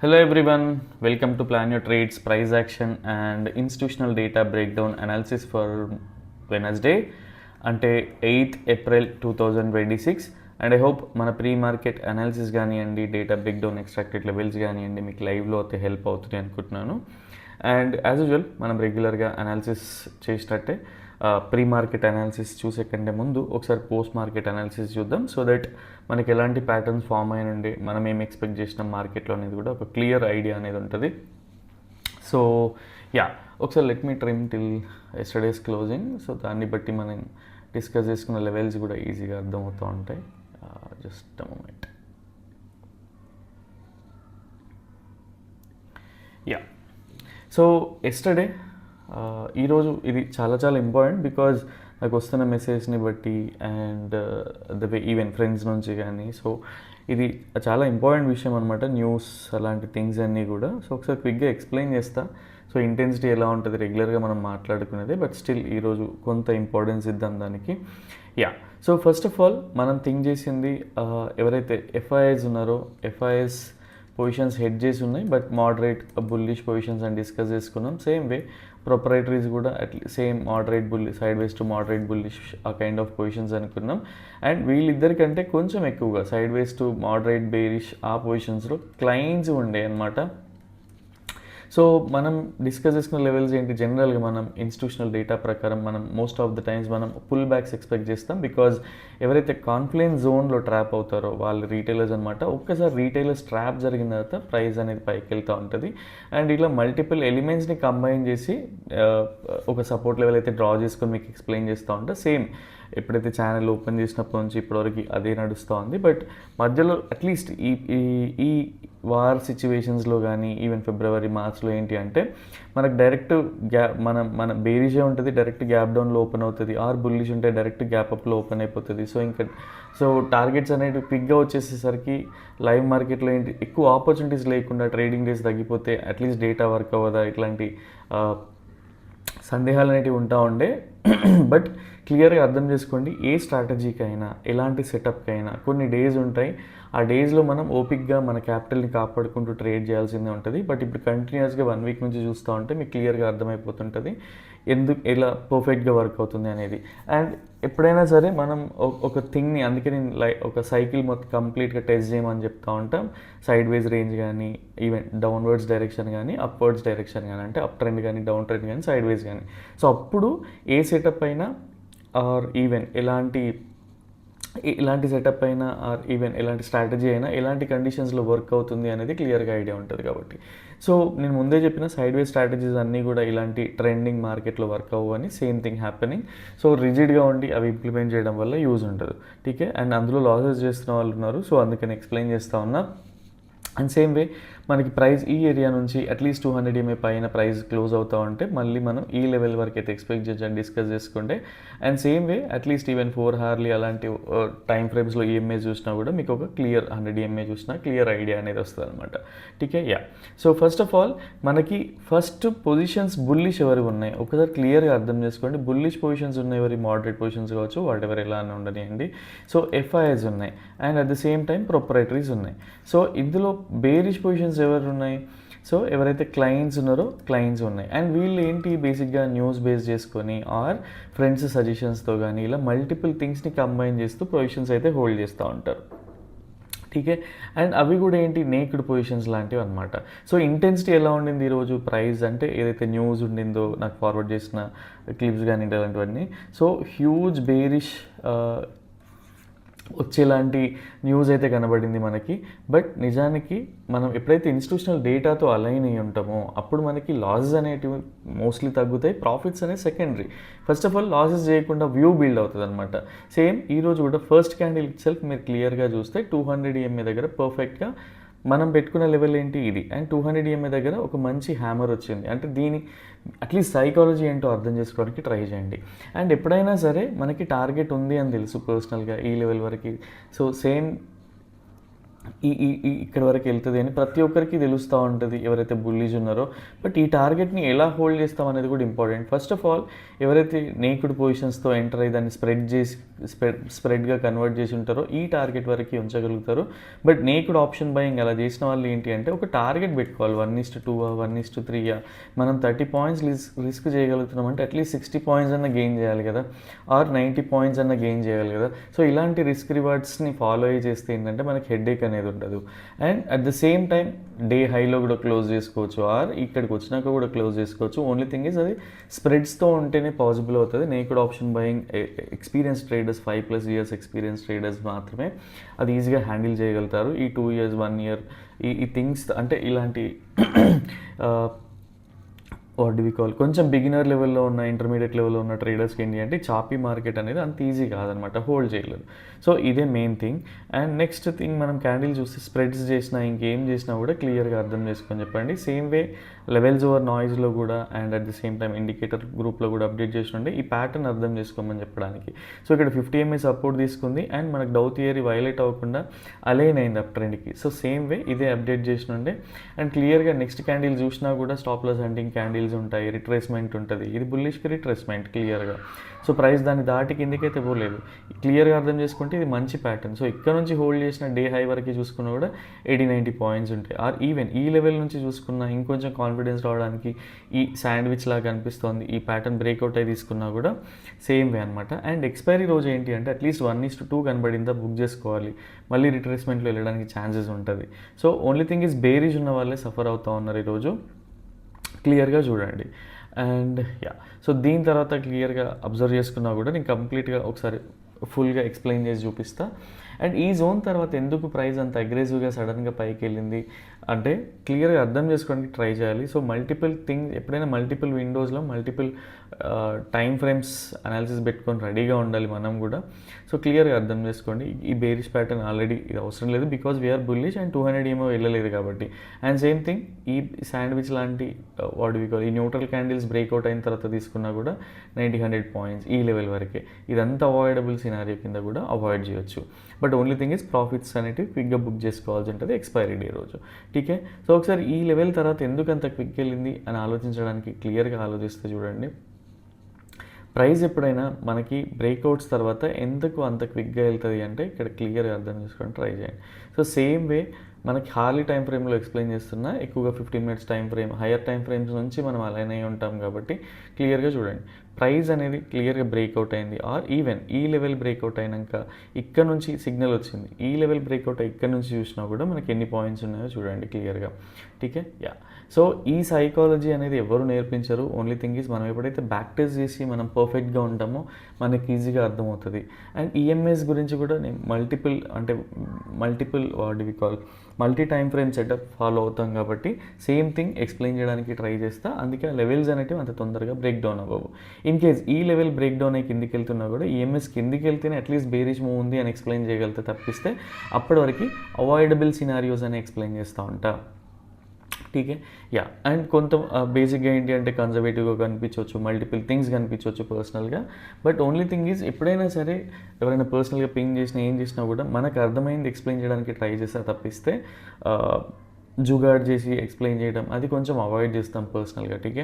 Hello everyone, welcome to Plan Your Trades, Price Action and Institutional Data Breakdown Analysis for Wednesday అంటే 8th April 2026 and I hope మన pre market analysis కానివ్వండి, data breakdown extracted levels కానివ్వండి మీకు లైవ్లో అయితే help అవుతుంది అనుకుంటున్నాను. And as usual మనం రెగ్యులర్గా అనాలిసిస్ చేసినట్టే ప్రీ మార్కెట్ అనాలిసిస్ చూసే కంటే ముందు ఒకసారి పోస్ట్ మార్కెట్ అనాలిసిస్ చూద్దాం. సో దట్ మనకి ఎలాంటి ప్యాటర్న్స్ ఫామ్ అయినండి, మనం ఏం ఎక్స్పెక్ట్ చేసినాం మార్కెట్లో అనేది కూడా ఒక క్లియర్ ఐడియా అనేది ఉంటుంది. సో యా, ఒకసారి let me trim till yesterday's closing. So దాన్ని బట్టి మనం డిస్కస్ చేసుకున్న లెవెల్స్ కూడా ఈజీగా అర్థమవుతూ ఉంటాయి. Just a moment. Yeah, so yesterday ఈరోజు ఇది చాలా చాలా ఇంపార్టెంట్ బికాజ్ నాకు వస్తున్న మెసేజ్ని బట్టి and the way even friends నుంచి కానీ, సో ఇది చాలా ఇంపార్టెంట్ విషయం అనమాట. న్యూస్ అలాంటి థింగ్స్ అన్నీ కూడా. సో ఒకసారి క్విక్గా ఎక్స్ప్లెయిన్ చేస్తా. సో ఇంటెన్సిటీ ఎలా ఉంటుంది రెగ్యులర్గా మనం మాట్లాడుకునేది, బట్ స్టిల్ ఈరోజు కొంత ఇంపార్టెన్స్ ఇద్దాం దానికి. Yeah, so first of all మనం థింక్ చేసింది ఎవరైతే ఎఫ్ఐఎస్ ఉన్నారో, ఎఫ్ఐఎస్ పొజిషన్స్ హెడ్ చేసి ఉన్నాయి, బట్ మోడరేట్ బుల్లిష్ పొజిషన్స్ అని డిస్కస్ చేసుకున్నాం. సేమ్ వే ప్రొపరేటరీస్ కూడా సేమ్ మోడరేట్ బుల్లి, side ways to moderate bullish ఆ కైండ్ ఆఫ్ పొజిషన్స్ అనుకున్నాం. అండ్ వీళ్ళిద్దరికంటే కొంచెం ఎక్కువగా side ways to moderate bearish ఆ పొజిషన్స్లో క్లయింట్స్ ఉండే అనమాట. సో మనం డిస్కస్ చేసుకున్న లెవెల్స్ ఏంటి, జనరల్గా మనం ఇన్స్టిట్యూషనల్ డేటా ప్రకారం మనం మోస్ట్ ఆఫ్ ద టైమ్స్ మనం పుల్ బ్యాక్స్ ఎక్స్పెక్ట్ చేస్తాం. బికాజ్ ఎవరైతే కాన్ఫ్లుయెన్స్ జోన్లో ట్రాప్ అవుతారో వాళ్ళు రీటైలర్స్ అనమాట. ఒక్కసారి రీటైలర్స్ ట్రాప్ జరిగిన తర్వాత ప్రైస్ అనేది పైకి వెళ్తూ ఉంటుంది. అండ్ ఇలా మల్టిపుల్ ఎలిమెంట్స్ని కంబైన్ చేసి ఒక సపోర్ట్ లెవెల్ అయితే డ్రా చేసుకొని మీకు ఎక్స్ప్లెయిన్ చేస్తూ ఉంటా. సేమ్ ఎప్పుడైతే ఛానల్ ఓపెన్ చేసినప్పటి నుంచి ఇప్పటివరకు అదే నడుస్తూ ఉంది. బట్ మధ్యలో అట్లీస్ట్ ఈ వార్ సిచ్యువేషన్స్లో కానీ ఈవెన్ ఫిబ్రవరి మార్చ్లో ఏంటి అంటే మనకు డైరెక్ట్ మన బేరిషే ఉంటుంది, డైరెక్ట్ గ్యాప్ డౌన్లో ఓపెన్ అవుతుంది. ఆర్ బుల్లిష్ ఉంటే డైరెక్ట్ గ్యాప్ అప్లో ఓపెన్ అయిపోతుంది. సో టార్గెట్స్ అనేవి క్విక్గా వచ్చేసేసరికి లైవ్ మార్కెట్లో ఏంటి ఎక్కువ ఆపర్చునిటీస్ లేకుండా ట్రేడింగ్ డేస్ తగ్గిపోతే అట్లీస్ట్ డేటా వర్క్ అవ్వదా, ఇట్లాంటి సందేహాలు అనేటివి ఉంటా ఉండే. బట్ క్లియర్గా అర్థం చేసుకోండి, ఏ స్ట్రాటజీకి అయినా ఎలాంటి సెటప్కి అయినా కొన్ని డేస్ ఉంటాయి. ఆ డేస్లో మనం ఓపిక్గా మన క్యాపిటల్ని కాపాడుకుంటూ ట్రేడ్ చేయాల్సిందే ఉంటుంది. బట్ ఇప్పుడు కంటిన్యూస్గా 1 వీక్ నుంచి చూస్తూ ఉంటే మీకు క్లియర్గా అర్థమైపోతుంటుంది ఎలా పర్ఫెక్ట్గా వర్క్ అవుతుంది అనేది. అండ్ ఎప్పుడైనా సరే మనం ఒక థింగ్ని, అందుకే నేను ఒక సైకిల్ మొత్తం కంప్లీట్గా టెస్ట్ చేయమని చెప్తా ఉంటాం. సైడ్ వేస్ రేంజ్ కానీ, ఈవెన్ డౌన్వర్డ్స్ డైరెక్షన్ కానీ, అప్వర్డ్స్ డైరెక్షన్ కానీ, అంటే అప్ ట్రెండ్ కానీ, డౌన్ ట్రెండ్ కానీ, సైడ్ వేస్ కానీ. సో అప్పుడు ఏ సెటప్ అయినా ఆర్ ఈవెన్ ఇలాంటి సెటప్ అయినా ఆర్ ఈవెన్ ఎలాంటి స్ట్రాటజీ అయినా ఎలాంటి కండిషన్స్లో వర్క్ అవుతుంది అనేది క్లియర్గా ఐడియా ఉంటుంది కాబట్టి. సో నేను ముందే చెప్పిన సైడ్ వే స్ట్రాటజీస్ అన్నీ కూడా ఇలాంటి ట్రెండింగ్ మార్కెట్లో వర్క్ అవ్వని, సేమ్ థింగ్ హ్యాపెనింగ్. సో రిజిడ్గా ఉండి అవి ఇంప్లిమెంట్ చేయడం వల్ల యూజ్ ఉంటుంది. టీకే, అండ్ అందులో లాసెస్ చేస్తున్న వాళ్ళు ఉన్నారు. సో అందుకని ఎక్స్ప్లెయిన్ చేస్తూ ఉన్నా. అండ్ సేమ్ వే మనకి ప్రైస్ ఈ ఏరియా నుంచి అట్లీస్ట్ 200 EMA పైన ప్రైస్ క్లోజ్ అవుతా ఉంటే మళ్ళీ మనం ఈ లెవెల్ వరకు అయితే ఎక్స్పెక్ట్ చేయొచ్చని డిస్కస్ చేసుకుంటే, and same way at least even 4 hourly అలాంటి టైం ఫ్రేమ్స్లో EMA చూసినా కూడా మీకు ఒక క్లియర్ 100 EMA చూసినా క్లియర్ ఐడియా అనేది వస్తుంది అనమాట. టీకే, yeah. So first of all మనకి ఫస్ట్ పొజిషన్స్ బుల్లిష్ ఎవరు ఉన్నాయి ఒకసారి క్లియర్గా అర్థం చేసుకోండి. బుల్లిష్ పొజిషన్స్ ఉన్నాయి ఎవరి, మోడరేట్ పొజిషన్స్ కావచ్చు, వాట్ ఎవర్ ఎలా ఉండనివ్వండి. సో ఎఫ్ఐఎస్ ఉన్నాయి and at the same time proprietaries ఉన్నాయి. సో ఇందులో బేరిష్ పొజిషన్స్ ఎవరు ఉన్నాయి, సో ఎవరైతే క్లయింట్స్ ఉన్నారో క్లయింట్స్ ఉన్నాయి. అండ్ వీళ్ళు ఏంటి బేసిక్గా న్యూస్ బేస్ చేసుకొని ఆర్ ఫ్రెండ్స్ సజెషన్స్తో కానీ ఇలా మల్టిపుల్ థింగ్స్ని కంబైన్ చేస్తూ పొజిషన్స్ అయితే హోల్డ్ చేస్తూ ఉంటారు. టీకే, అండ్ అవి కూడా ఏంటి నేక్డ్ పొజిషన్స్ లాంటివి అనమాట. సో ఇంటెన్సిటీ ఎలా ఉండింది ఈరోజు ప్రైస్ అంటే ఏదైతే న్యూస్ ఉండిందో నాకు ఫార్వర్డ్ చేసిన క్లిప్స్ కానీ అలాంటివన్నీ, సో హ్యూజ్ బేరిష్ వచ్చేలాంటి న్యూస్ అయితే కనబడింది మనకి. బట్ నిజానికి మనం ఎప్పుడైతే ఇన్స్టిట్యూషనల్ డేటాతో అలైన్ అయ్యి ఉంటామో అప్పుడు మనకి లాసెస్ అనేటివి మోస్ట్లీ తగ్గుతాయి, ప్రాఫిట్స్ అనేది secondary. First of all losses చేయకుండా వ్యూ బిల్డ్ అవుతుంది అనమాట. సేమ్ ఈరోజు కూడా ఫస్ట్ క్యాండిల్ ఇట్ సెల్ఫ్ మీరు క్లియర్గా చూస్తే 200 EMA దగ్గర పర్ఫెక్ట్గా మనం పెట్టుకున్న లెవెల్ ఏంటి ఇది, అండ్ 200 EMA దగ్గర ఒక మంచి హ్యామర్ వచ్చింది. అంటే దీని అట్లీస్ట్ సైకాలజీ ఏంటో అర్థం చేసుకోవడానికి ట్రై చేయండి. అండ్ ఎప్పుడైనా సరే మనకి టార్గెట్ ఉంది అని తెలుసు పర్సనల్గా ఈ లెవెల్ వరకు. సో సేమ్ ఇక్కడ వరకు వెళ్తుంది అని ప్రతి ఒక్కరికి తెలుస్తూ ఉంటుంది ఎవరైతే బుల్లీస్ ఉన్నారో. బట్ ఈ టార్గెట్ని ఎలా హోల్డ్ చేస్తాం అనేది కూడా ఇంపార్టెంట్. ఫస్ట్ ఆఫ్ ఆల్ ఎవరైతే నేక్డ్ పొజిషన్స్తో ఎంటర్ అయ్యి దాన్ని స్ప్రెడ్గా కన్వర్ట్ చేసి ఉంటారో ఈ టార్గెట్ వరకు ఉంచగలుగుతారు. బట్ నేక్డ్ ఆప్షన్ బయింగ్ అలా చేసిన వాళ్ళు ఏంటి అంటే ఒక టార్గెట్ పెట్టుకోవాలి, 1:2 1:3 మనం 30 పాయింట్స్ రిస్క్ చేయగలుగుతున్నాం అంటే అట్లీస్ట్ 60 పాయింట్స్ అన్న గెయిన్ చేయాలి కదా, ఆర్ 90 పాయింట్స్ అన్న గెయిన్ చేయాలి కదా. సో ఇలాంటి రిస్క్ రివార్డ్స్ని ఫాలో అయ్యి చేస్తే ఏంటంటే మనకి హెడ్ఏక్ అనేది ఉండదు. And at the same time day హైలో కూడా క్లోజ్ చేసుకోవచ్చు, ఆర్ ఇక్కడికి వచ్చినాక కూడా క్లోజ్ చేసుకోవచ్చు. ఓన్లీ థింగ్ ఈజ్ అది స్ప్రెడ్స్తో ఉంటేనే పాసిబుల్ అవుతుంది. Naked option buying experience traders 5+ years experience traders మాత్రమే అది ఈజీగా హ్యాండిల్ చేయగలుగుతారు. ఈ 2 years 1 year ఈ థింగ్స్ అంటే ఇలాంటి వాట్ డు వి కాల్ కొంచెం బిగినర్ లెవెల్లో ఉన్న ఇంటర్మీడియట్ లెవెల్లో ఉన్న ట్రేడర్స్కి ఏంటి అంటే చాపీ మార్కెట్ అనేది అంత ఈజీ కాదనమాట, హోల్డ్ చేయలేదు. సో ఇదే main thing. And next thing మనం క్యాండిల్ చూస్తే స్ప్రెడ్స్ చేసినా ఇంకేం చేసినా కూడా క్లియర్గా అర్థం చేసుకొని చెప్పండి. సేమ్ వే లెవెల్స్ ఓవర్ నాయిస్లో కూడా and at the same time indicator గ్రూప్లో కూడా అప్డేట్ చేసి ఉండే ఈ ప్యాటర్న్ అర్థం చేసుకోమని చెప్పడానికి. సో ఇక్కడ 50 MA సపోర్ట్ తీసుకుంది అండ్ మనకు డౌ థియరీ వైలేట్ అవ్వకుండా అలైన్ అయింది అప్ ట్రెండ్కి. సో సేమ్ వే ఇదే అప్డేట్ చేసి ఉండే అండ్ క్లియర్గా నెక్స్ట్ క్యాండిల్ చూసినా కూడా స్టాప్ లాస్ హంటింగ్ క్యాండిల్స్ ఉంటాయి, రిట్రేస్మెంట్ ఉంటుంది. ఇది బుల్లిష్కి రిట్రేస్మెంట్ క్లియర్గా. సో ప్రైస్ దాన్ని దాటి కిందకైతే పోలేదు. క్లియర్గా అర్థం చేసుకుంటే ఇది మంచి ప్యాటర్న్. సో ఇక్కడ నుంచి హోల్డ్ చేసిన డే హై వరకు చూసుకున్నా కూడా 80-90 పాయింట్స్ ఉంటాయి. ఆర్ ఈవెన్ ఈ లెవెల్ నుంచి చూసుకున్నా ఇంకొంచెం కాన్ఫిడెన్స్ రావడానికి ఈ శాండ్విచ్ లాగా కనిపిస్తుంది. ఈ ప్యాటర్న్ బ్రేక్అవుట్ అయి తీసుకున్నా కూడా సేమ్ వే అనమాట. అండ్ ఎక్స్పైరీ రోజు ఏంటి అంటే అట్లీస్ట్ 1:2 కనబడిందా బుక్ చేసుకోవాలి, మళ్ళీ రిట్రేస్మెంట్లో వెళ్ళడానికి ఛాన్సెస్ ఉంటుంది. సో ఓన్లీ థింగ్ ఈజ్ బేరీజ్ ఉన్న వాళ్ళే సఫర్ అవుతూ ఉన్నారు ఈరోజు, క్లియర్గా చూడండి. అండ్ సో దీని తర్వాత క్లియర్గా అబ్జర్వ్ చేసుకున్నా కూడా నేను కంప్లీట్గా ఒకసారి ఫుల్గా ఎక్స్ప్లెయిన్ చేసి చూపిస్తా. అండ్ ఈ జోన్ తర్వాత ఎందుకు ప్రైస్ అంత అగ్రెసివ్గా సడన్గా పైకి వెళ్ళింది అంటే క్లియర్గా అర్థం చేసుకోవడానికి ట్రై చేయాలి. సో మల్టిపుల్ థింగ్స్ ఎప్పుడైనా మల్టిపుల్ విండోస్లో మల్టిపుల్ టైం ఫ్రేమ్స్ అనాలిసిస్ పెట్టుకొని రెడీగా ఉండాలి మనం కూడా. సో క్లియర్గా అర్థం చేసుకోండి. ఈ బేరిష్ ప్యాటర్న్ ఆల్రెడీ ఇది అవసరం లేదు because we are bullish and 200 EMA వెళ్ళలేదు కాబట్టి. అండ్ సేమ్ థింగ్ ఈ శాండ్విచ్ లాంటి వాట్ వి కాల్ ఈ న్యూట్రల్ క్యాండిల్స్ బ్రేక్అవుట్ అయిన తర్వాత తీసుకున్నా కూడా 90-100 పాయింట్స్ ఈ లెవెల్ వరకే. ఇదంతా అవాయిడబుల్ సినారియో కింద కూడా అవాయిడ్ చేయొచ్చు. But only thing is profits అనేవి క్విక్గా బుక్ చేసుకోవాల్సి ఉంటుంది ఎక్స్పైరీ డే రోజు. టీకే. సో ఒకసారి ఈ లెవెల్ తర్వాత ఎందుకు అంత క్విక్ వెళ్ళింది అని ఆలోచించడానికి క్లియర్గా ఆలోచిస్తే చూడండి, ప్రైస్ ఎప్పుడైనా మనకి బ్రేక్అవుట్స్ తర్వాత ఎందుకు అంత క్విక్గా వెళ్తుంది అంటే ఇక్కడ క్లియర్గా అర్థం చేసుకొని ట్రై చేయండి. సో సేమ్ వే మనకి హార్లీ టైం ఫ్రేమ్లో ఎక్స్ప్లెయిన్ చేస్తున్నా ఎక్కువగా 15 minutes time frame higher time frames నుంచి మనం అలైన్ అయి ఉంటాం కాబట్టి క్లియర్గా చూడండి. ప్రైస్ అనేది క్లియర్గా బ్రేక్అవుట్ అయింది ఆర్ ఈవెన్ ఈ లెవెల్ బ్రేక్అవుట్ అయినాక ఇక్కడ నుంచి సిగ్నల్ వచ్చింది, ఈ లెవెల్ బ్రేక్అవుట్ ఇక్కడ నుంచి చూసినా కూడా మనకి ఎన్ని పాయింట్స్ ఉన్నాయో చూడండి క్లియర్గా. టీకే. సో ఈ సైకాలజీ అనేది ఎవరు నేర్పించరు. ఓన్లీ థింగ్ ఈజ్ మనం ఎప్పుడైతే బ్యాక్ టెస్ట్ చేసి మనం పర్ఫెక్ట్గా ఉంటామో మనకి ఈజీగా అర్థమవుతుంది. అండ్ ఈఎంఎస్ గురించి కూడా నేను multiple what we call multi time frame setup follow అవుతాం కాబట్టి సేమ్ థింగ్ ఎక్స్ప్లెయిన్ చేయడానికి ట్రై చేస్తా. అందుకే ఆ లెవెల్స్ అనేవి అంత తొందరగా బ్రేక్ డౌన్ అవ్వవు. ఇన్ కేస్ ఈ లెవెల్ బ్రేక్ డౌన్ అయ్యి కిందికి వెళ్తున్నా కూడా ఈఎంఎస్ కిందికి వెళ్తేనే అట్లీస్ట్ బేరిష్ మూవ్ ఉంది అని ఎక్స్ప్లెయిన్ చేయగలిగితే తప్పిస్తే అప్పటి వరకు అవాయిడబుల్ సినారియోస్ అని ఎక్స్ప్లెయిన్ చేస్తూ ఉంటా. టీకే. అండ్ కొంత బేసిక్గా ఏంటి అంటే కన్జర్వేటివ్గా కనిపించవచ్చు, మల్టిపుల్ థింగ్స్ కనిపించవచ్చు పర్సనల్గా. బట్ ఓన్లీ థింగ్ ఈజ్ ఎప్పుడైనా సరే ఎవరైనా పర్సనల్గా పింగ్ చేసినా ఏం చేసినా కూడా మనకు అర్థమైంది ఎక్స్ప్లెయిన్ చేయడానికి ట్రై చేస్తా తప్పిస్తే జుగాడ్ చేసి ఎక్స్ప్లెయిన్ చేయడం అది కొంచెం అవాయిడ్ చేస్తాం పర్సనల్గా. టీకే.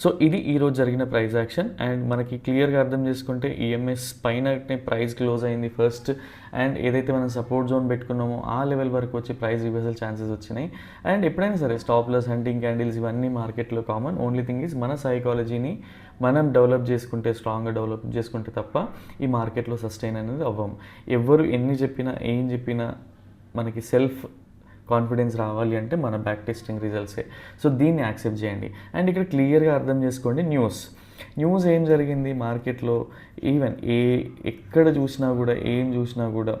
సో ఇది ఈరోజు జరిగిన ప్రైస్ యాక్షన్. అండ్ మనకి క్లియర్గా అర్థం చేసుకుంటే ఈఎంఎస్ పైననే ప్రైస్ క్లోజ్ అయింది ఫస్ట్. అండ్ ఏదైతే మనం సపోర్ట్ జోన్ పెట్టుకున్నామో ఆ లెవెల్ వరకు వచ్చి ప్రైస్ రివర్సల్ ఛాన్సెస్ వచ్చినాయి. అండ్ ఎప్పుడైనా సరే స్టాప్ లాస్ హంటింగ్ క్యాండిల్స్ ఇవన్నీ మార్కెట్లో కామన్. ఓన్లీ థింగ్ ఈజ్ మన సైకాలజీని మనం డెవలప్ చేసుకుంటే స్ట్రాంగ్గా డెవలప్ చేసుకుంటే తప్ప ఈ మార్కెట్లో సస్టైన్ అనేది అవ్వం. ఎవరు ఎన్ని చెప్పినా ఏం చెప్పినా మనకి సెల్ఫ్ కాన్ఫిడెన్స్ రావాలి అంటే మన బ్యాక్ టెస్టింగ్ రిజల్ట్సే. సో దీన్ని యాక్సెప్ట్ చేయండి. అండ్ ఇక్కడ క్లియర్గా అర్థం చేసుకోండి న్యూస్ ఏం జరిగింది మార్కెట్లో. ఈవెన్ ఎక్కడ చూసినా కూడా ఏం చూసినా కూడా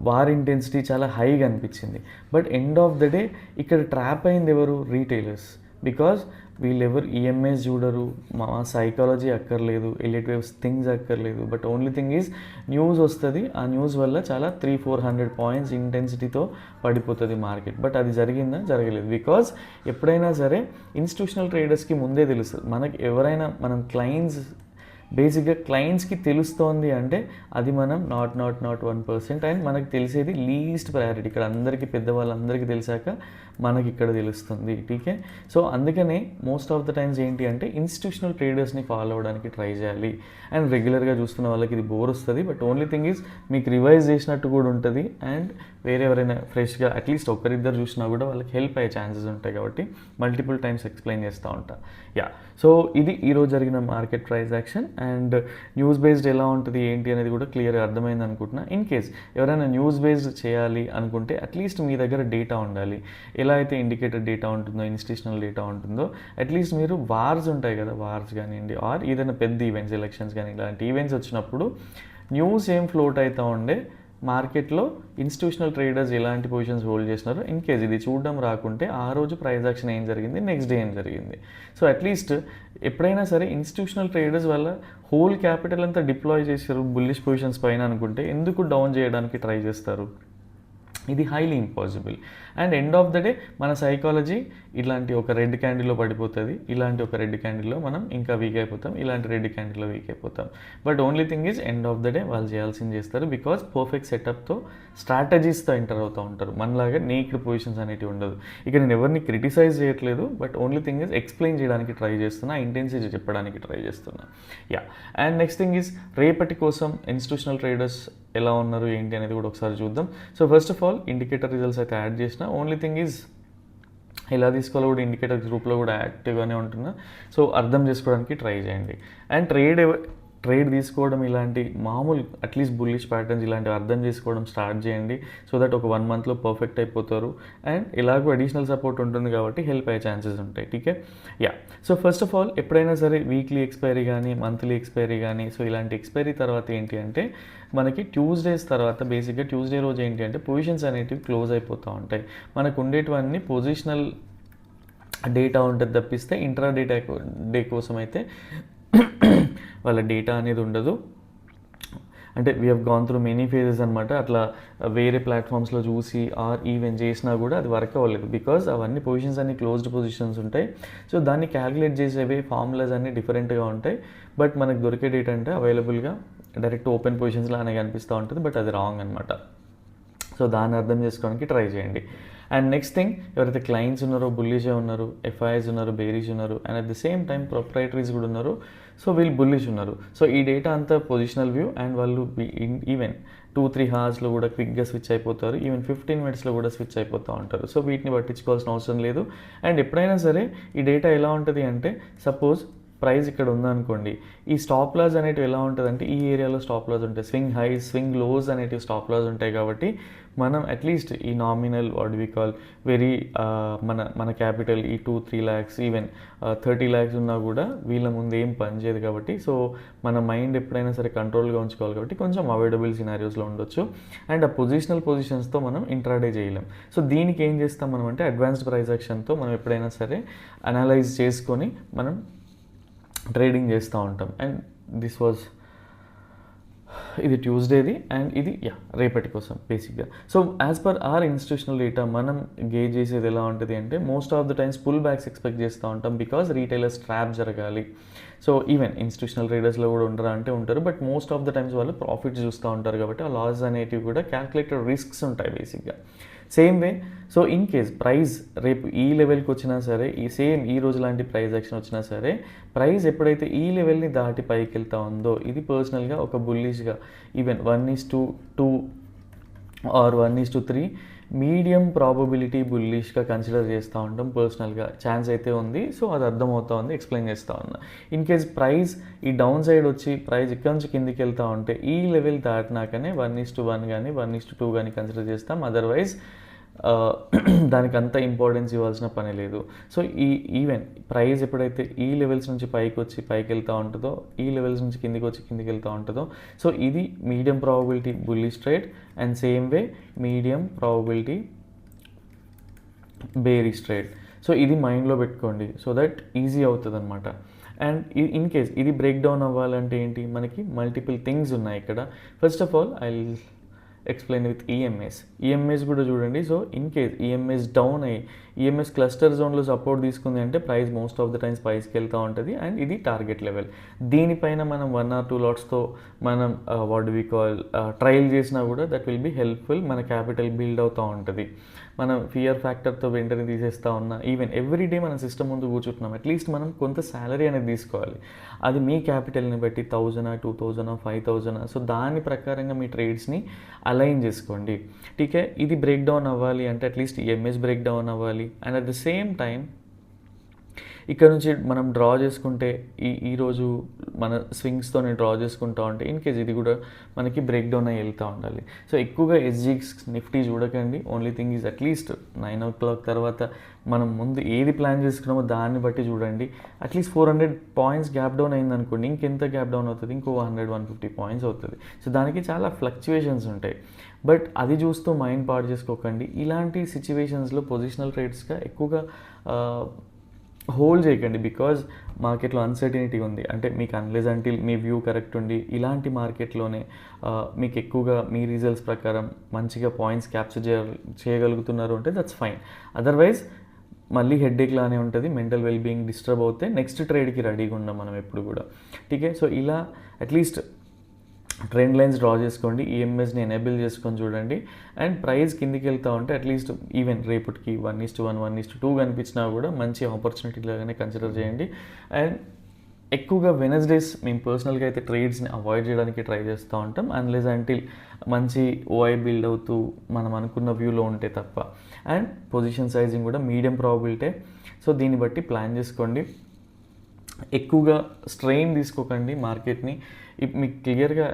వార్ ఇంటెన్సిటీ చాలా హైగా అనిపించింది. But end of the day ఇక్కడ ట్రాప్ అయింది ఎవరు? రీటైలర్స్. బికాజ్ వీళ్ళెవరు ఈఎంఐస్ చూడరు, మా సైకాలజీ అక్కర్లేదు, ఎలిట్ వేవ్స్ థింగ్స్ అక్కర్లేదు. But only thing is news వస్తుంది, ఆ న్యూస్ వల్ల చాలా 300-400 పాయింట్స్ ఇంటెన్సిటీతో పడిపోతుంది మార్కెట్. బట్ అది జరిగిందా? జరగలేదు. బికాజ్ ఎప్పుడైనా సరే ఇన్స్టిట్యూషనల్ ట్రేడర్స్కి ముందే తెలుస్తుంది. మనకి ఎవరైనా మనం క్లయింట్స్ బేసిక్గా క్లయింట్స్కి తెలుస్తోంది అంటే అది మనం నాట్ 1%, అండ్ మనకు తెలిసేది లీస్ట్ ప్రయారిటీ. ఇక్కడ అందరికీ పెద్దవాళ్ళందరికీ తెలిసాక మనకి ఇక్కడ తెలుస్తుంది. టీకే. సో అందుకనే మోస్ట్ ఆఫ్ ద టైమ్స్ ఏంటి అంటే ఇన్స్టిట్యూషనల్ ట్రేడర్స్ని ఫాలో అవ్వడానికి ట్రై చేయాలి. అండ్ రెగ్యులర్గా చూస్తున్న వాళ్ళకి ఇది బోర్ వస్తుంది, బట్ ఓన్లీ థింగ్ ఈజ్ మీకు రివైజ్ చేసినట్టు కూడా ఉంటుంది. అండ్ వేరే ఎవరైనా ఫ్రెష్గా అట్లీస్ట్ ఒకరిద్దరు చూసినా కూడా వాళ్ళకి హెల్ప్ అయ్యే ఛాన్సెస్ ఉంటాయి కాబట్టి మల్టిపుల్ టైమ్స్ ఎక్స్ప్లెయిన్ చేస్తూ ఉంటా. యా, సో ఇది ఈరోజు జరిగిన market price action. And news based ఎలా ఉంటుంది ఏంటి అనేది కూడా క్లియర్గా అర్థమైంది అనుకుంటున్నా. ఇన్ కేస్ ఎవరైనా న్యూస్ బేస్డ్ చేయాలి అనుకుంటే అట్లీస్ట్ మీ దగ్గర డేటా ఉండాలి. ఎలా అయితే ఇండికేటర్ డేటా ఉంటుందో, ఇన్స్టిట్యూషనల్ డేటా ఉంటుందో, అట్లీస్ట్ మీరు వార్స్ ఉంటాయి కదా, వార్స్ కానివ్వండి ఆర్ ఏదైనా పెద్ద ఈవెంట్స్, ఎలక్షన్స్ కానీ ఇలాంటి ఈవెంట్స్ వచ్చినప్పుడు న్యూస్ ఏం ఫ్లోట్ అవుతూ ఉండే, మార్కెట్లో ఇన్స్టిట్యూషనల్ ట్రేడర్స్ ఎలాంటి పొజిషన్స్ హోల్డ్ చేసినారో, ఇన్ కేస్ ఇది చూడడం రాకుంటే ఆ రోజు ప్రైస్ యాక్షన్ ఏం జరిగింది, నెక్స్ట్ డే ఏం జరిగింది. సో అట్లీస్ట్ ఎప్పుడైనా సరే ఇన్స్టిట్యూషనల్ ట్రేడర్స్ వల్ల హోల్ క్యాపిటల్ అంతా డిప్లాయ్ చేశారు బుల్లిష్ పొజిషన్స్ పైన అనుకుంటే ఎందుకు డౌన్ చేయడానికి ట్రై చేస్తారు? ఇది highly impossible. And end of the day మన సైకాలజీ ఇలాంటి ఒక రెడ్ క్యాండిల్లో పడిపోతుంది, ఇలాంటి ఒక రెడ్ క్యాండిల్లో మనం ఇంకా వీక్ అయిపోతాం, ఇలాంటి రెడ్ క్యాండిల్లో వీక్ అయిపోతాం. But only thing is end of the day వాళ్ళు చేయాల్సింది చేస్తారు, బికాజ్ పర్ఫెక్ట్ సెటప్తో స్ట్రాటజీస్తో ఎంటర్ అవుతూ ఉంటారు. మనలాగా నేక్డ్ పొజిషన్స్ అనేటివి ఉండదు. ఇక నేను ఎవరిని క్రిటిసైజ్ చేయట్లేదు, but only thing is explain చేయడానికి ట్రై చేస్తున్నా, ఇంటెన్సిటీ చెప్పడానికి ట్రై చేస్తున్నా. Yeah, and next thing is రేపటి కోసం ఇన్స్టిట్యూషనల్ ట్రేడర్స్ ఎలా ఉన్నారు ఏంటి అనేది కూడా ఒకసారి చూద్దాం. So first of all indicator results అయితే యాడ్ చేసిన, ఓన్లీ థింగ్ ఈజ్ ఎలా తీసుకోవాలో కూడా ఇండికేటర్ గ్రూప్లో కూడా యాక్టివ్గానే ఉంటున్నా. సో అర్థం చేసుకోవడానికి ట్రై చేయండి. అండ్ ట్రేడ్ తీసుకోవడం ఇలాంటి మామూలు అట్లీస్ట్ బుల్లిష్ ప్యాటర్న్స్ ఇలాంటివి అర్థం చేసుకోవడం స్టార్ట్ చేయండి. సో దట్ ఒక 1 monthలో పర్ఫెక్ట్ అయిపోతారు. అండ్ ఎలాగో అడిషనల్ సపోర్ట్ ఉంటుంది కాబట్టి హెల్ప్ అయ్యే ఛాన్సెస్ ఉంటాయి. టీకే. Yeah, so first of all ఎప్పుడైనా సరే వీక్లీ ఎక్స్పైరీ కానీ మంత్లీ ఎక్స్పైరీ కానీ, సో ఇలాంటి ఎక్స్పైరీ తర్వాత ఏంటి అంటే మనకి ట్యూస్డేస్ తర్వాత బేసిక్గా ట్యూస్డే రోజు ఏంటి అంటే పొజిషన్స్ అనేటివి క్లోజ్ అయిపోతూ ఉంటాయి. మనకు ఉండేటివన్నీ పొజిషనల్ డేటా ఉంటుంది తప్పిస్తే ఇంట్రా డే కోసం అయితే వాళ్ళ డేటా అనేది ఉండదు. అంటే we have gone through many phases అనమాట. అట్లా వేరే ప్లాట్ఫామ్స్లో చూసి ఆర్ ఈవెన్ చేసినా కూడా అది వర్క్ అవ్వలేదు, బికాజ్ అవన్నీ పొజిషన్స్ అన్ని క్లోజ్డ్ పొజిషన్స్ ఉంటాయి. సో దాన్ని క్యాలిక్యులేట్ చేసేవి ఫార్ములాస్ అన్నీ డిఫరెంట్గా ఉంటాయి. బట్ మనకు దొరికే డేటా అంటే అవైలబుల్గా డైరెక్ట్ ఓపెన్ పొజిషన్స్లో అనేది కనిపిస్తూ ఉంటుంది, బట్ అది రాంగ్ అనమాట. సో దాన్ని అర్థం చేసుకోవడానికి ట్రై చేయండి. అండ్ నెక్స్ట్ థింగ్, ఎవరైతే క్లయింట్స్ ఉన్నారో బుల్లిషే ఉన్నారు, ఎఫ్ఐఎస్ ఉన్నారు, బేరీస్ ఉన్నారు, and at the same time proprietaries కూడా ఉన్నారు. సో వీళ్ళు బుల్లిష్ ఉన్నారు. సో ఈ డేటా అంతా పొజిషనల్ వ్యూ, అండ్ వాళ్ళు ఈవెన్ 2-3 hours కూడా క్విక్గా స్విచ్ అయిపోతారు, ఈవెన్ 15 minutes కూడా స్విచ్ అయిపోతూ ఉంటారు. సో వీటిని పట్టించుకోవాల్సిన అవసరం లేదు. అండ్ ఎప్పుడైనా సరే ఈ డేటా ఎలా ఉంటుంది అంటే, సపోజ్ ప్రైస్ ఇక్కడ ఉందనుకోండి, ఈ స్టాప్ లాస్ అనేటివి ఎలా ఉంటుంది అంటే ఈ ఏరియాలో స్టాప్ లాస్ ఉంటాయి, స్వింగ్ హైస్ స్వింగ్ లోస్ అనేటివి స్టాప్ లాస్ ఉంటాయి. కాబట్టి మనం అట్లీస్ట్ ఈ nominal what we call very మన క్యాపిటల్ ఈ 2-3 lakhs ఈవెన్ 30 lakhs ఉన్నా కూడా వీళ్ళ ముందు ఏం పనిచేయదు. కాబట్టి సో మన మైండ్ ఎప్పుడైనా సరే కంట్రోల్గా ఉంచుకోవాలి. కాబట్టి కొంచెం అవాయిడబుల్ సినారియోస్లో ఉండొచ్చు. అండ్ ఆ పొజిషన్స్తో మనం ఇంట్రాడే చేయలేం. సో దీనికి ఏం చేస్తాం మనం అంటే అడ్వాన్స్డ్ ప్రైస్ యాక్షన్తో మనం ఎప్పుడైనా సరే అనలైజ్ చేసుకొని మనం ట్రేడింగ్ చేస్తూ ఉంటాం. అండ్ దిస్ వాజ్ ఇది ట్యూస్డేది, అండ్ ఇది రేపటి కోసం బేసిక్గా. So as per our institutional data మనం గేజ్ చేసేది ఎలా ఉంటుంది అంటే, most of the times pull backs expect చేస్తూ ఉంటాం, బికాజ్ రీటైలర్స్ ట్రాప్ జరగాలి. సో ఈవెన్ ఇన్స్టిట్యూషనల్ ట్రేడర్స్లో కూడా ఉంటారా అంటే ఉంటారు, but most of the times వాళ్ళు ప్రాఫిట్స్ చూస్తూ ఉంటారు. కాబట్టి ఆ లాస్ అనేటివి కూడా క్యాల్కులేటెడ్ రిస్క్స్ ఉంటాయి బేసిక్గా. Same way, so in case price రేపు ఈ లెవెల్కి వచ్చినా సరే, ఈ రోజు లాంటి ప్రైస్ యాక్షన్ వచ్చినా సరే, ప్రైస్ ఎప్పుడైతే ఈ లెవెల్ని దాటి పైకి వెళ్తా ఉందో, ఇది పర్సనల్గా ఒక బుల్లిష్గా ఈవెన్ 1:2 ఆర్ 1:3 మీడియం ప్రాబబిలిటీ బుల్లిష్గా కన్సిడర్ చేస్తూ ఉంటాం పర్సనల్గా. ఛాన్స్ అయితే ఉంది. సో అది అర్థమవుతా ఉంది, ఎక్స్ప్లెయిన్ చేస్తూ ఉన్నా. ఇన్ కేస్ ప్రైస్ ఈ డౌన్ సైడ్ వచ్చి ప్రైస్ ఇక్కడ నుంచి కిందికి వెళ్తూ ఉంటే ఈ లెవెల్ దాటినాకనే 1:1 కానీ 1:2 కానీ కన్సిడర్ చేస్తాం. అదర్వైజ్ దానికి అంత ఇంపార్టెన్స్ ఇవ్వాల్సిన పని లేదు. సో ఈవెన్ ప్రైస్ ఎప్పుడైతే ఈ లెవెల్స్ నుంచి పైకి వచ్చి పైకి వెళ్తూ ఉంటుందో, ఈ లెవెల్స్ నుంచి కిందికి వచ్చి కిందికి వెళ్తూ ఉంటుందో, సో ఇది medium probability bullish trade. And same way medium probability bearish trade. So ఇది మైండ్లో పెట్టుకోండి, సో దట్ ఈజీ అవుతుంది అనమాట. అండ్ ఇన్ కేస్ ఇది బ్రేక్ డౌన్ అవ్వాలంటే ఏంటి, మనకి మల్టిపుల్ థింగ్స్ ఉన్నాయి ఇక్కడ. First of all explain with EMIs కూడా చూడండి. సో ఇన్ కేస్ ఈఎంఐస్ డౌన్ అయ్యి ఈఎంఎస్ క్లస్టర్ జోన్లో సపోర్ట్ తీసుకుంది అంటే price most of the times పైస్కి వెళ్తూ ఉంటుంది అండ్ ఇది టార్గెట్ లెవెల్. దీనిపైన మనం 1 or 2 లాట్స్తో మనం వాట్ వి కాల్ ట్రయల్ చేసినా కూడా దట్ విల్ బీ హెల్ప్ఫుల్. మన క్యాపిటల్ బిల్డ్ అవుతూ ఉంటుంది. మనం ఫియర్ ఫ్యాక్టర్తో వెంటనే తీసేస్తూ ఉన్నా ఈవెన్ ఎవ్రీ డే మనం సిస్టమ్ ముందు కూర్చుంటున్నాం, అట్లీస్ట్ మనం కొంత శాలరీ అనేది తీసుకోవాలి. అది మీ క్యాపిటల్ని బట్టి 1000, 2000, 5000. సో దాని ప్రకారంగా మీ ట్రేడ్స్ని అలైన్ చేసుకోండి. టీకే ఇది బ్రేక్ డౌన్ అవ్వాలి అంటే అట్లీస్ట్ ఈఎంఎస్ బ్రేక్ డౌన్ అవ్వాలి and at the same time ఇక్కడ నుంచి మనం డ్రా చేసుకుంటే ఈరోజు మన స్వింగ్స్తో డ్రా చేసుకుంటూ ఉంటే ఇన్ కేస్ ఇది కూడా మనకి బ్రేక్ డౌన్ అయ్యి వెళ్తూ ఉండాలి. సో ఎక్కువగా ఎస్జిఎక్స్ నిఫ్టీ చూడకండి. Only thing is at least 9 o'clock తర్వాత మనం ముందు ఏది ప్లాన్ చేసుకున్నామో దాన్ని బట్టి చూడండి. అట్లీస్ట్ 400 points గ్యాప్ డౌన్ అయింది అనుకోండి, ఇంకెంత గ్యాప్ డౌన్ అవుతుంది, ఇంకో 100-150 points అవుతుంది. సో దానికి చాలా ఫ్లక్చువేషన్స్ ఉంటాయి. బట్ అది చూస్తూ మైండ్ పాడు చేసుకోకండి. ఇలాంటి సిచ్యువేషన్స్లో పొజిషనల్ ట్రేడ్స్గా ఎక్కువగా హోల్డ్ చేయకండి. బికాజ్ మార్కెట్లో అన్సర్టినిటీ ఉంది. అంటే మీకు అన్లెస్ అంటిల్ మీ వ్యూ కరెక్ట్ ఉండి ఇలాంటి మార్కెట్లోనే మీకు ఎక్కువగా మీ రిజల్ట్స్ ప్రకారం మంచిగా పాయింట్స్ క్యాప్చర్ చేయగలుగుతున్నారు అంటే దట్స్ ఫైన్. అదర్వైజ్ మళ్ళీ హెడ్ఏక్ లానే ఉంటుంది, మెంటల్ వెల్బీయింగ్ డిస్టర్బ్ అవుతే నెక్స్ట్ ట్రేడ్కి రెడీగా ఉన్నాం మనం ఎప్పుడు కూడా. టీకే సో ఇలా అట్లీస్ట్ ట్రెండ్ లైన్స్ డ్రా చేసుకోండి, ఈఎంఎస్ని ఎనేబుల్ చేసుకొని చూడండి అండ్ ప్రైస్ కిందికి వెళ్తూ ఉంటే అట్లీస్ట్ ఈవెన్ రేపటికి 1:1, 1:2 కనిపించినా కూడా మంచి ఆపర్చునిటీ లాగానే కన్సిడర్ చేయండి. అండ్ ఎక్కువగా వెనస్డేస్ మేము పర్సనల్గా అయితే ట్రేడ్స్ని అవాయిడ్ చేయడానికి ట్రై చేస్తూ ఉంటాం అన్లెస్ అంటిల్ మంచి ఓఐ బిల్డ్ అవుతూ మనం అనుకున్న వ్యూలో ఉంటే తప్ప. అండ్ పొజిషన్ సైజింగ్ కూడా మీడియం ప్రాబిలిటీ. సో దీన్ని బట్టి ప్లాన్ చేసుకోండి. ఎక్కువగా స్ట్రెయిన్ తీసుకోకండి మార్కెట్ని. మీకు క్లియర్గా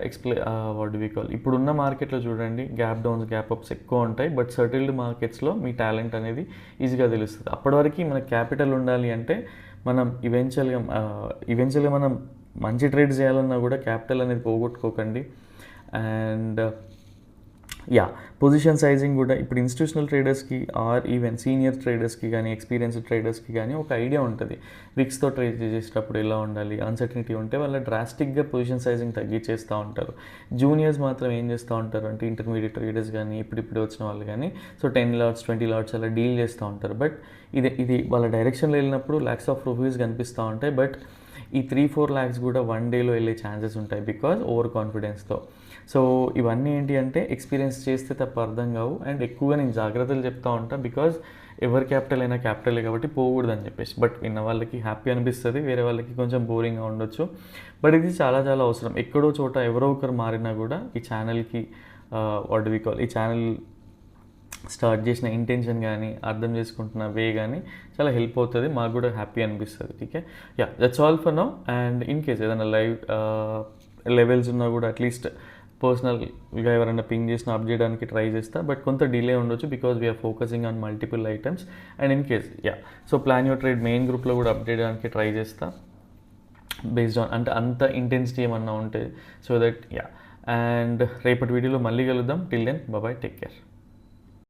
వాట్ వి కాల్ ఇప్పుడున్న మార్కెట్లో చూడండి గ్యాప్ డౌన్స్ గ్యాప్ అప్స్ ఎక్కువ ఉంటాయి. బట్ సర్టిల్డ్ మార్కెట్స్లో మీ టాలెంట్ అనేది ఈజీగా తెలుస్తుంది. అప్పటి వరకు మన క్యాపిటల్ ఉండాలి అంటే మనం ఈవెన్చువల్గా మనం మంచి ట్రేడ్ చేయాలన్నా కూడా క్యాపిటల్ అనేది పోగొట్టుకోకండి. అండ్ పొజిషన్ సైజింగ్ కూడా ఇప్పుడు ఇన్స్టిట్యూషనల్ ట్రేడర్స్కి ఆర్ ఈవెన్ సీనియర్ ట్రేడర్స్కి కానీ ఎక్స్పీరియన్స్డ్ ట్రేడర్స్కి కానీ ఒక ఐడియా ఉంటుంది. విక్స్తో ట్రేడ్ చేసేటప్పుడు ఎలా ఉండాలి, అన్సర్టనిటీ ఉంటే వాళ్ళ డ్రాస్టిక్గా పొజిషన్ సైజింగ్ తగ్గించేస్తూ ఉంటారు. జూనియర్స్ మాత్రం ఏం చేస్తూ ఉంటారు అంటే ఇంటర్మీడియట్ ట్రేడర్స్ కానీ ఇప్పుడు వచ్చిన వాళ్ళు కానీ సో 10 lots 20 lots అలా డీల్ చేస్తూ ఉంటారు. బట్ ఇది వాళ్ళ డైరెక్షన్లో వెళ్ళినప్పుడు lakhs of rupees కనిపిస్తూ ఉంటాయి. బట్ ఈ 3-4 lakhs కూడా 1 dayలో వెళ్ళే ఛాన్సెస్ ఉంటాయి బికాజ్ ఓవర్ కాన్ఫిడెన్స్తో. సో ఇవన్నీ ఏంటి అంటే ఎక్స్పీరియన్స్ చేస్తే తప్ప అర్థం కావు. అండ్ ఎక్కువగా నేను జాగ్రత్తలు చెప్తూ ఉంటాను బికాజ్ ఎవరి క్యాపిటల్ అయినా క్యాపిటలే కాబట్టి పోకూడదు అని చెప్పేసి. బట్ విన్న వాళ్ళకి హ్యాపీ అనిపిస్తుంది, వేరే వాళ్ళకి కొంచెం బోరింగ్గా ఉండొచ్చు. బట్ ఇది చాలా చాలా అవసరం. ఎక్కడో చోట ఎవరో ఒకరు మారినా కూడా ఈ ఛానల్కి వాట్ వి కాల్ ఈ ఛానల్ స్టార్ట్ చేసిన ఇంటెన్షన్ కానీ అర్థం చేసుకుంటున్న వే కానీ చాలా హెల్ప్ అవుతుంది, మాకు కూడా హ్యాపీ అనిపిస్తుంది. Okay that's all for now. And in case ఏదైనా లైవ్ లెవెల్స్ ఉన్నా కూడా అట్లీస్ట్ పర్సనల్గా ఎవరైనా పింగ్ చేసినా అప్ చేయడానికి ట్రై చేస్తా. బట్ కొంత డిలే ఉండొచ్చు because we are focusing on multiple items. And in case so plan your trade main గ్రూప్లో కూడా అప్డేట్ చేయడానికి ట్రై చేస్తా బేస్డ్ ఆన్ అంటే అంత ఇంటెన్సిటీ ఏమన్నా ఉంటే సో దట్ అండ్ రేపటి వీడియోలో మళ్ళీ కలుద్దాం. Till then bye, take care.